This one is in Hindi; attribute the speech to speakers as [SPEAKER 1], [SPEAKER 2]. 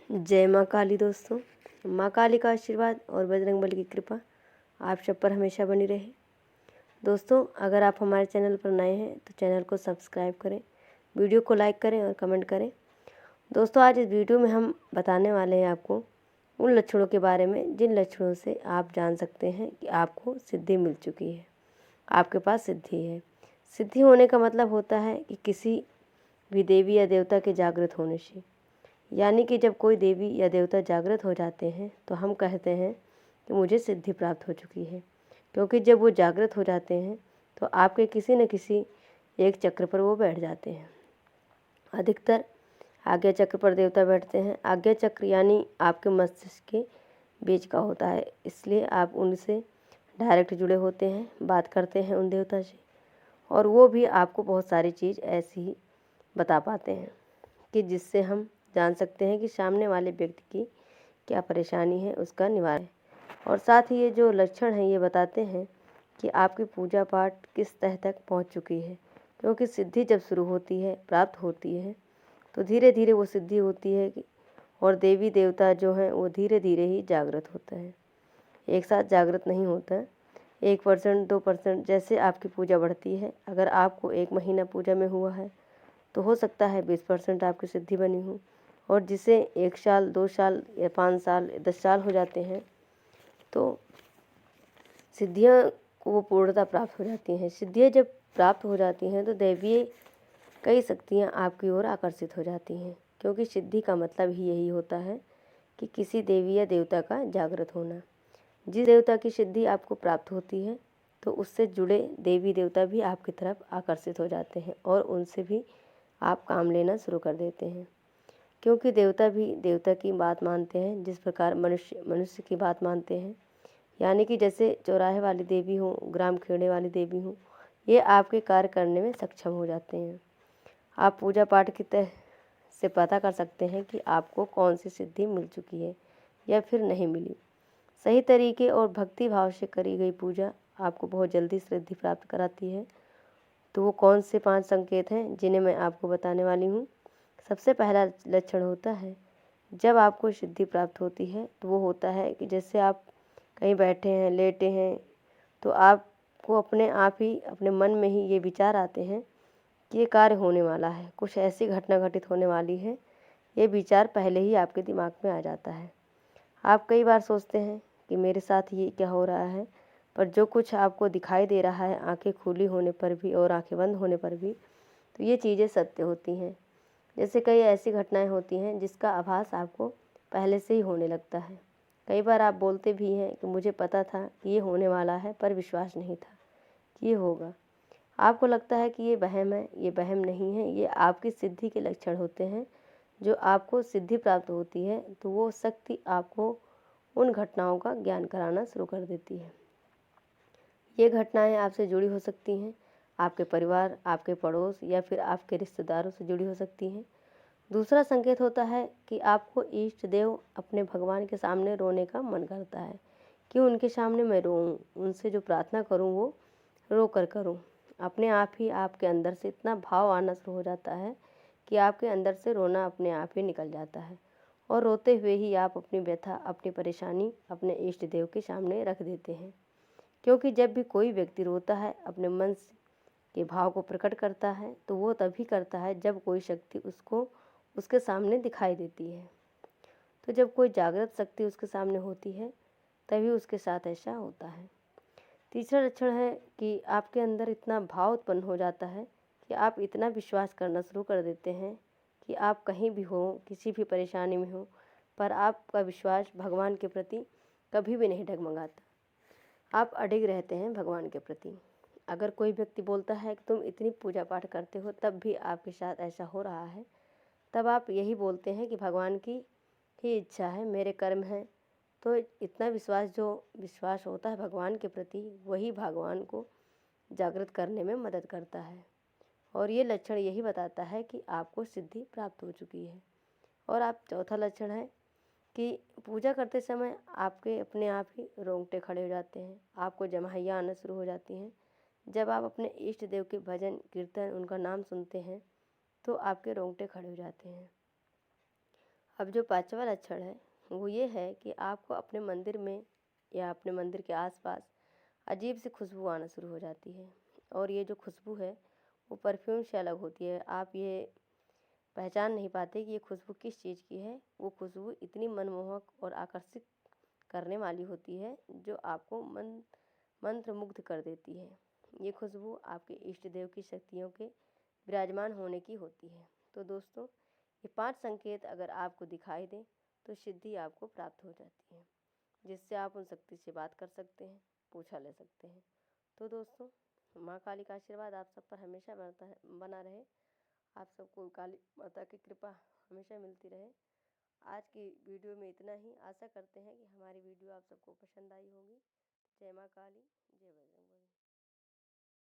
[SPEAKER 1] जय माँ काली। दोस्तों, माँ काली का आशीर्वाद और बजरंगबली की कृपा आप सब पर हमेशा बनी रहे। दोस्तों, अगर आप हमारे चैनल पर नए हैं तो चैनल को सब्सक्राइब करें, वीडियो को लाइक करें और कमेंट करें। दोस्तों, आज इस वीडियो में हम बताने वाले हैं आपको उन लक्षणों के बारे में जिन लक्षणों से आप जान सकते हैं कि आपको सिद्धि मिल चुकी है, आपके पास सिद्धि है। सिद्धि होने का मतलब होता है कि किसी भी देवी या देवता के जागृत होने से, यानी कि जब कोई देवी या देवता जागृत हो जाते हैं तो हम कहते हैं कि मुझे सिद्धि प्राप्त हो चुकी है। क्योंकि जब वो जागृत हो जाते हैं तो आपके किसी न किसी एक चक्र पर वो बैठ जाते हैं। अधिकतर आज्ञा चक्र पर देवता बैठते हैं। आज्ञा चक्र यानी आपके मस्तिष्क के बीच का होता है, इसलिए आप उनसे डायरेक्ट जुड़े होते हैं, बात करते हैं उन देवता से, और वो भी आपको बहुत सारी चीज़ ऐसी ही बता पाते हैं कि जिससे हम जान सकते हैं कि सामने वाले व्यक्ति की क्या परेशानी है, उसका निवारण। और साथ ही ये जो लक्षण हैं ये बताते हैं कि आपकी पूजा पाठ किस तह तक पहुंच चुकी है। क्योंकि सिद्धि जब शुरू होती है, प्राप्त होती है, तो धीरे धीरे वो सिद्धि होती है और देवी देवता जो हैं वो धीरे धीरे ही जागृत होता है, एक साथ जागृत नहीं होता। 1% 2% जैसे आपकी पूजा बढ़ती है। अगर आपको 1 महीना पूजा में हुआ है तो हो सकता है 20% आपकी सिद्धि बनी हो, और जिसे 1 साल 2 साल या 5 साल 10 साल हो जाते हैं तो सिद्धियां को वो पूर्णता प्राप्त हो जाती हैं। सिद्धियां जब प्राप्त हो जाती हैं तो दैवीय कई शक्तियां आपकी ओर आकर्षित हो जाती हैं। क्योंकि सिद्धि का मतलब ही यही होता है कि किसी देवी या देवता का जागृत होना। जिस देवता की सिद्धि आपको प्राप्त होती है तो उससे जुड़े देवी देवता भी आपकी तरफ आकर्षित हो जाते हैं और उनसे भी आप काम लेना शुरू कर देते हैं। क्योंकि देवता भी देवता की बात मानते हैं जिस प्रकार मनुष्य मनुष्य की बात मानते हैं। यानी कि जैसे चौराहे वाली देवी हो, ग्राम खेड़े वाली देवी हो, ये आपके कार्य करने में सक्षम हो जाते हैं। आप पूजा पाठ की तह से पता कर सकते हैं कि आपको कौन सी सिद्धि मिल चुकी है या फिर नहीं मिली। सही तरीके और भक्ति भाव से करी गई पूजा आपको बहुत जल्दी सिद्धि प्राप्त कराती है। तो वो कौन से 5 संकेत हैं जिन्हें मैं आपको बताने वाली हूँ। सबसे पहला लक्षण होता है, जब आपको सिद्धि प्राप्त होती है तो वो होता है कि जैसे आप कहीं बैठे हैं, लेटे हैं, तो आपको अपने आप ही अपने मन में ही ये विचार आते हैं कि ये कार्य होने वाला है, कुछ ऐसी घटना घटित होने वाली है। ये विचार पहले ही आपके दिमाग में आ जाता है। आप कई बार सोचते हैं कि मेरे साथ ये क्या हो रहा है, पर जो कुछ आपको दिखाई दे रहा है आंखें खुली होने पर भी और आंखें बंद होने पर भी, तो ये चीज़ें सत्य होती हैं। जैसे कई ऐसी घटनाएं होती हैं जिसका आभास आपको पहले से ही होने लगता है। कई बार आप बोलते भी हैं कि मुझे पता था कि ये होने वाला है, पर विश्वास नहीं था कि ये होगा। आपको लगता है कि ये वहम है, ये वहम नहीं है, ये आपकी सिद्धि के लक्षण होते हैं। जो आपको सिद्धि प्राप्त होती है तो वो शक्ति आपको उन घटनाओं का ज्ञान कराना शुरू कर देती है। ये घटनाएं आपसे जुड़ी हो सकती हैं, आपके परिवार, आपके पड़ोस या फिर आपके रिश्तेदारों से जुड़ी हो सकती हैं। दूसरा संकेत होता है कि आपको इष्ट देव, अपने भगवान के सामने रोने का मन करता है कि उनके सामने मैं रोऊं, उनसे जो प्रार्थना करूं वो रो कर करूं। अपने आप ही आपके अंदर से इतना भाव आना शुरू हो जाता है कि आपके अंदर से रोना अपने आप ही निकल जाता है, और रोते हुए ही आप अपनी व्यथा, अपनी परेशानी अपने इष्ट देव के सामने रख देते हैं। क्योंकि जब भी कोई व्यक्ति रोता है, अपने मन के भाव को प्रकट करता है, तो वो तभी करता है जब कोई शक्ति उसको उसके सामने दिखाई देती है। तो जब कोई जागृत शक्ति उसके सामने होती है तभी उसके साथ ऐसा होता है। तीसरा लक्षण है कि आपके अंदर इतना भाव उत्पन्न हो जाता है कि आप इतना विश्वास करना शुरू कर देते हैं कि आप कहीं भी हो, किसी भी परेशानी में हो, पर आपका विश्वास भगवान के प्रति कभी भी नहीं डगमगाता। आप अडिग रहते हैं भगवान के प्रति। अगर कोई व्यक्ति बोलता है कि तुम इतनी पूजा पाठ करते हो तब भी आपके साथ ऐसा हो रहा है, तब आप यही बोलते हैं कि भगवान की ही इच्छा है, मेरे कर्म हैं। तो इतना विश्वास होता है भगवान के प्रति, वही भगवान को जागृत करने में मदद करता है। और ये लक्षण यही बताता है कि आपको सिद्धि प्राप्त हो चुकी है। और आप चौथा लक्षण है कि पूजा करते समय आपके अपने आप ही रोंगटे खड़े हो जाते हैं, आपको जम्हाइयाँ आना शुरू हो जाती हैं। जब आप अपने इष्ट देव के भजन कीर्तन, उनका नाम सुनते हैं तो आपके रोंगटे खड़े हो जाते हैं। अब जो पाँचवा लक्षण है वो ये है कि आपको अपने मंदिर में या अपने मंदिर के आसपास अजीब सी खुशबू आना शुरू हो जाती है, और ये जो खुशबू है वो परफ्यूम से अलग होती है। आप ये पहचान नहीं पाते कि ये खुशबू किस चीज़ की है। वो खुशबू इतनी मनमोहक और आकर्षित करने वाली होती है जो आपको मंत्रमुग्ध कर देती है। ये खुशबू आपके इष्ट देव की शक्तियों के विराजमान होने की होती है। तो दोस्तों, ये 5 संकेत अगर आपको दिखाई दें तो सिद्धि आपको प्राप्त हो जाती है, जिससे आप उन शक्ति से बात कर सकते हैं, पूछा ले सकते हैं। तो दोस्तों, माँ काली का आशीर्वाद आप सब पर हमेशा बना रहे। आप सबको काली माता की कृपा हमेशा मिलती रहे। आज की वीडियो में इतना ही। आशा करते हैं कि हमारी वीडियो आप सबको पसंद आई होगी। जय माँ काली, जय बजरंग।